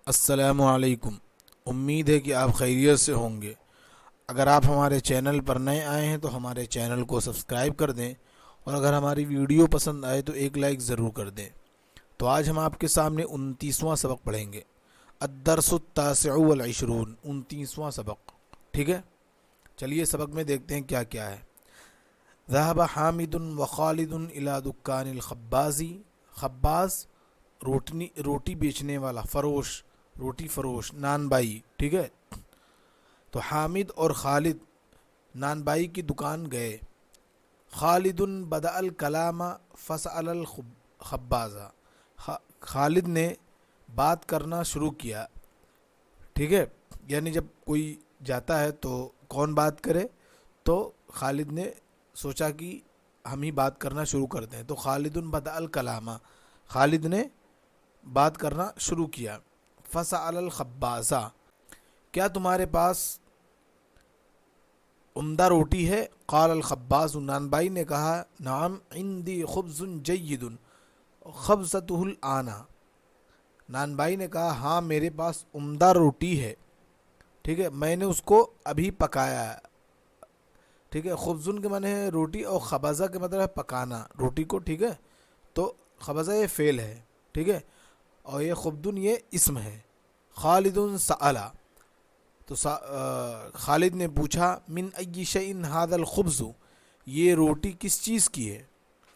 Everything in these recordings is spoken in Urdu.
السلام علیکم۔ امید ہے کہ آپ خیریت سے ہوں گے۔ اگر آپ ہمارے چینل پر نئے آئے ہیں تو ہمارے چینل کو سبسکرائب کر دیں، اور اگر ہماری ویڈیو پسند آئے تو ایک لائک ضرور کر دیں۔ تو آج ہم آپ کے سامنے 29واں سبق پڑھیں گے، الدرس التاسع والعشرون، 29واں سبق۔ ٹھیک ہے، چلیے سبق میں دیکھتے ہیں کیا کیا ہے۔ ذهب حامد وخالد الى دکان الخبازی، خباز روٹی بیچنے والا، روٹی فروش، نان بائی۔ ٹھیک ہے، تو حامد اور خالد نان بائی کی دکان گئے۔ خالد بدأ الکلام فسأل الخباز، خالد نے بات کرنا شروع کیا۔ ٹھیک ہے، یعنی جب کوئی جاتا ہے تو کون بات کرے، تو خالد نے سوچا کہ ہم ہی بات کرنا شروع کرتے ہیں، تو خالد بدأ الکلام، خالد نے بات کرنا شروع کیا۔ فسأل الخباز، کیا تمہارے پاس عمدہ روٹی ہے؟ قال الخباز، نان بائی نے کہا، نعم عندي خبز جید خبزته الآن، نان بائی نے کہا ہاں میرے پاس عمدہ روٹی ہے، ٹھیک ہے، میں نے اس کو ابھی پکایا ہے۔ ٹھیک ہے، خبزن کے معنی ہے روٹی، اور خبزہ کے مطلب ہے پکانا روٹی کو۔ ٹھیک ہے، تو خبزہ یہ فعل ہے، ٹھیک ہے، اور یہ خبدن یہ اسم ہے۔ خالد سألا، تو خالد نے پوچھا، من ای شیء ھذا الخبز، یہ روٹی کس چیز کی ہے؟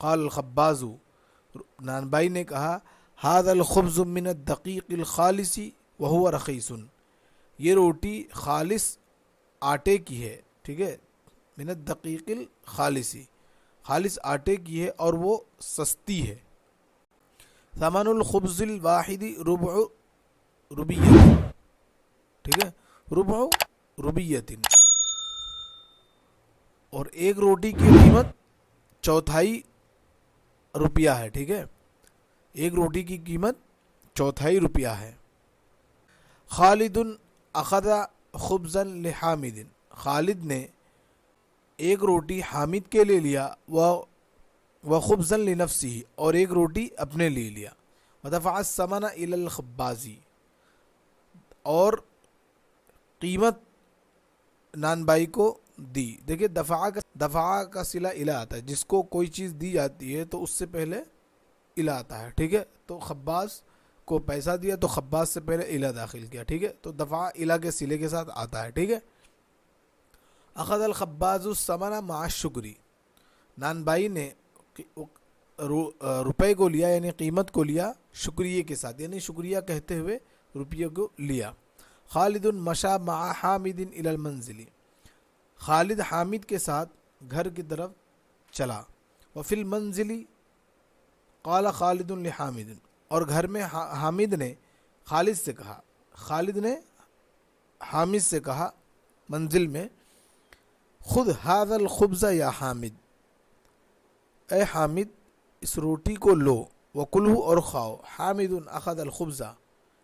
قال الخباز، نان بائی نے کہا، ھذا الخبز من الدقیق الخالص وهو رخیص، یہ روٹی خالص آٹے کی ہے، ٹھیک ہے، من الدقیق الخالص، خالص آٹے کی ہے اور وہ سستی ہے۔ ثمن الخبز الواحد ربع ربیہ، ٹھیک ہے، ربع ربیۃ، اور ایک روٹی کی قیمت چوتھائی روپیہ ہے۔ ٹھیک ہے، ایک روٹی کی قیمت چوتھائی روپیہ ہے۔ خالد اخذ خبزا لحامد، خالد نے ایک روٹی حامد کے لیے لیا، وخبزا لنفسه، اور ایک روٹی اپنے لیے لیا۔ ودفع الثمن الى الخباز، اور قیمت نان بائی کو دی۔ دیکھیں دفع کا صلہ الہ آتا ہے، جس کو کوئی چیز دی جاتی ہے تو اس سے پہلے الہ آتا ہے۔ ٹھیک ہے، تو خباز کو پیسہ دیا تو خباز سے پہلے الہ داخل کیا۔ ٹھیک ہے، تو دفع الہ کے صلے کے ساتھ آتا ہے۔ ٹھیک ہے، اخذ الخباز الثمن مع الشکر، نان بائی نے روپے کو لیا، یعنی قیمت کو لیا شکریہ کے ساتھ، یعنی شکریہ کہتے ہوئے روپیے کو لیا۔ خالد مشى مع حامد الى المنزل، خالد حامد کے ساتھ گھر کی طرف چلا۔ وفي المنزل قال خالد لحامد، اور گھر میں حامد نے خالد سے کہا، خالد نے حامد سے کہا منزل میں، خذ هذا الخبز یا حامد، اے حامد اس روٹی کو لو، وکلہ اور کھاؤ۔ حامد اخذ الخبز،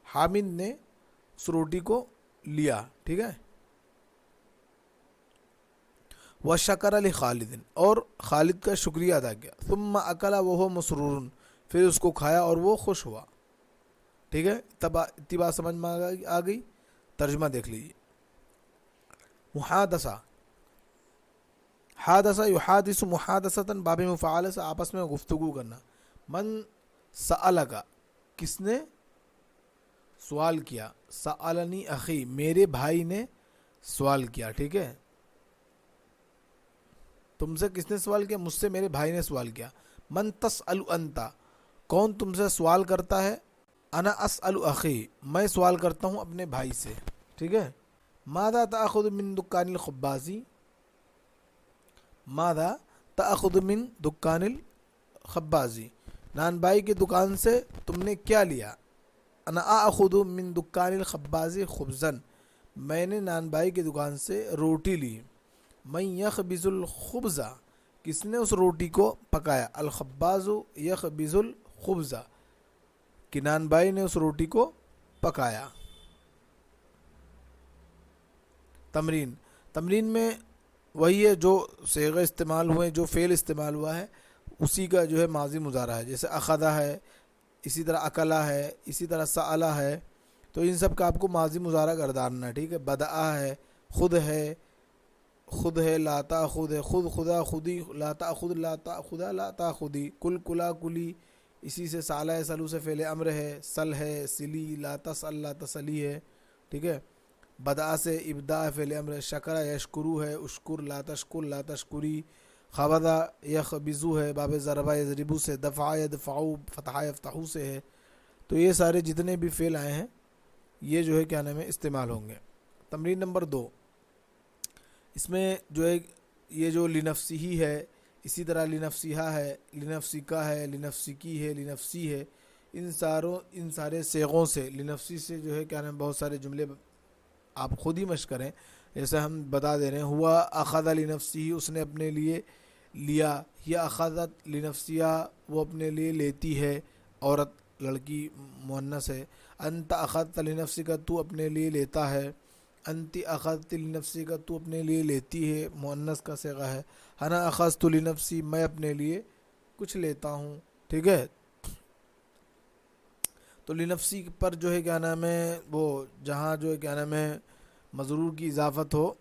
حامد نے اس روٹی کو لیا، ٹھیک ہے، وشکر لخالد، اور خالد کا شکریہ ادا کیا۔ ثم اکل وهو مسرور، پھر اس کو کھایا اور وہ خوش ہوا۔ ٹھیک ہے، اتباع سمجھ میں آ گئی۔ ترجمہ دیکھ لیجیے۔ محادثہ، حادثہ یحادث محادثۃ، باب مفعول سے آپس میں گفتگو کرنا۔ من سألک، کس نے سوال کیا؟ سألنی اخی، میرے بھائی نے سوال کیا۔ ٹھیک ہے، تم سے کس نے سوال کیا؟ مجھ سے میرے بھائی نے سوال کیا۔ من تسأل انت، کون تم سے سوال کرتا ہے؟ انا اسأل اخی، میں سوال کرتا ہوں اپنے بھائی سے۔ ٹھیک ہے، ماذا تأخذ من دکان الخباز، ماذا تأخذ من دکان الخباز، نان بائی کی دکان سے تم نے کیا لیا؟ انا آخذ من دکان الخباز خبزا، میں نے نان بائی کی دکان سے روٹی لی۔ من یخبز الخبز، کس نے اس روٹی کو پکایا؟ الخباز یخبز الخبز، کہ نان بائی نے اس روٹی کو پکایا۔ تمرین میں وہی ہے جو صیغہ استعمال ہوئے، جو فعل استعمال ہوا ہے اسی کا جو ہے ماضی مضارع ہے، جیسے اخذہ ہے، اسی طرح اکلا ہے، اسی طرح سألا ہے، تو ان سب کا آپ کو ماضی مضارع گرداننا ہے، ٹھیک ہے. بدآ ہے، خود ہے، خود ہے، لاتا خود ہے، خود خدا خودی، لاتا خود، لاتا خدا لاتا خودی، کل کلا کلی. اسی سے سالہ ہے، سلو سے فعل امر ہے، سل ہے، سلی، لاتا سل لاتا سلی ہے، ٹھیک ہے. بدآ سے ابدا فعل امر ہے، شکر یشکرو ہے، اشکر لا تشکر لا تشکری. خبدا یخبزو ہے، باب ضربہ یضربو سے، دفع یدفعو فتح یفتحو سے ہے. تو یہ سارے جتنے بھی فعل آئے ہیں یہ جو ہے کیا نام ہے استعمال ہوں گے. تمرین نمبر 2، اس میں جو ہے یہ جو لنفسی ہے، اسی طرح لنفسیہا ہے، لنفسیکا ہے، لنفسیکی ہے، لنفسی ہے. ان سارے صیغوں سے لنفسی سے جو ہے کیا نام بہت سارے جملے آپ خود ہی مشق کریں. جیسے ہم بتا دے رہے ہیں، ہوا اخذ لنفسی، اس نے اپنے لیے لیا، یا اخذت لنفسیہا، وہ اپنے لیے لیتی ہے، عورت لڑکی مؤنث ہے. انت اخذت لنفسک، تو اپنے لیے لیتا ہے. انتی اخذت لنفسک، تو اپنے لیے لیتی ہے، مؤنث کا صیغہ ہے. انا اخذت لنفسی، میں اپنے لیے کچھ لیتا ہوں، ٹھیک ہے. تو لنفسی پر جو ہے کیا نام ہے وہ جہاں جو ہے کیا نام ہے مضرور کی اضافت ہو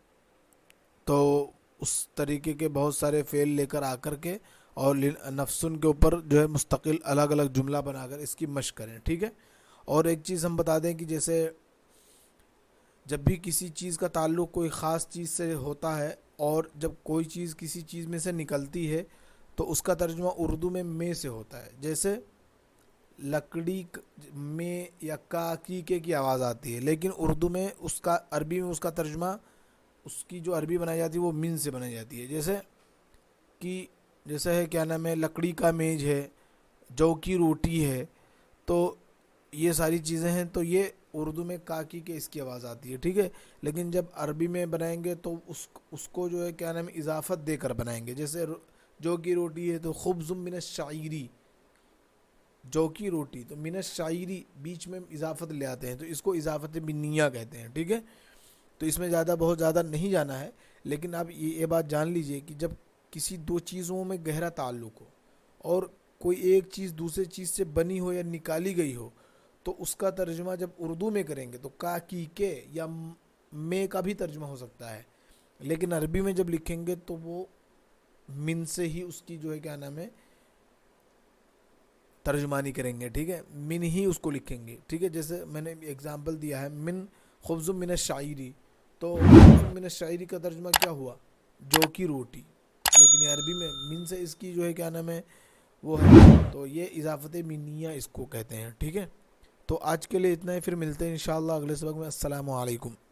تو اس طریقے کے بہت سارے فعل لے کر آ کر کے اور نفسن کے اوپر جو ہے مستقل الگ الگ جملہ بنا کر اس کی مشق کریں، ٹھیک ہے. اور ایک چیز ہم بتا دیں کہ جیسے جب بھی کسی چیز کا تعلق کوئی خاص چیز سے ہوتا ہے اور جب کوئی چیز کسی چیز میں سے نکلتی ہے تو اس کا ترجمہ اردو میں سے ہوتا ہے. جیسے لکڑی میں یا کا کی آواز آتی ہے، لیکن اردو میں اس کا عربی میں اس کا ترجمہ اس کی جو عربی بنائی جاتی ہے وہ من سے بنائی جاتی ہے. جیسے ہے کیا نام ہے لکڑی کا میز ہے، جو کی روٹی ہے. تو یہ ساری چیزیں ہیں، تو یہ اردو میں کاکی کے اس کی آواز آتی ہے، ٹھیک ہے. لیکن جب عربی میں بنائیں گے تو اس کو جو ہے کیا نام ہے اضافت دے کر بنائیں گے. جیسے جو کی روٹی ہے تو خبز من الشعیری، جو کی روٹی، تو من الشعیری بیچ میں اضافت لے آتے ہیں تو اس کو اضافت بنیہ کہتے ہیں، ٹھیک ہے. تو اس میں بہت زیادہ نہیں جانا ہے، لیکن آپ یہ بات جان لیجئے کہ جب کسی دو چیزوں میں گہرا تعلق ہو اور کوئی ایک چیز دوسرے چیز سے بنی ہو یا نکالی گئی ہو تو اس کا ترجمہ جب اردو میں کریں گے تو کا کی کے یا میں کا بھی ترجمہ ہو سکتا ہے، لیکن عربی میں جب لکھیں گے تو وہ من سے ہی اس کی جو ہے کیا نام ہے ترجمانی کریں گے، ٹھیک ہے. من ہی اس کو لکھیں گے، ٹھیک ہے. جیسے میں نے ایگزامپل دیا ہے من خبز من الشعیری، تو خبز من الشعیری کا ترجمہ کیا ہوا؟ جو کی روٹی، لیکن یہ عربی میں من سے اس کی جو ہے کیا نام ہے وہ ہے، تو یہ اضافت منیہ اس کو کہتے ہیں، ٹھیک ہے. تو آج کے لیے اتنا ہی، پھر ملتے ہیں انشاءاللہ اگلے سبق میں. السلام علیکم.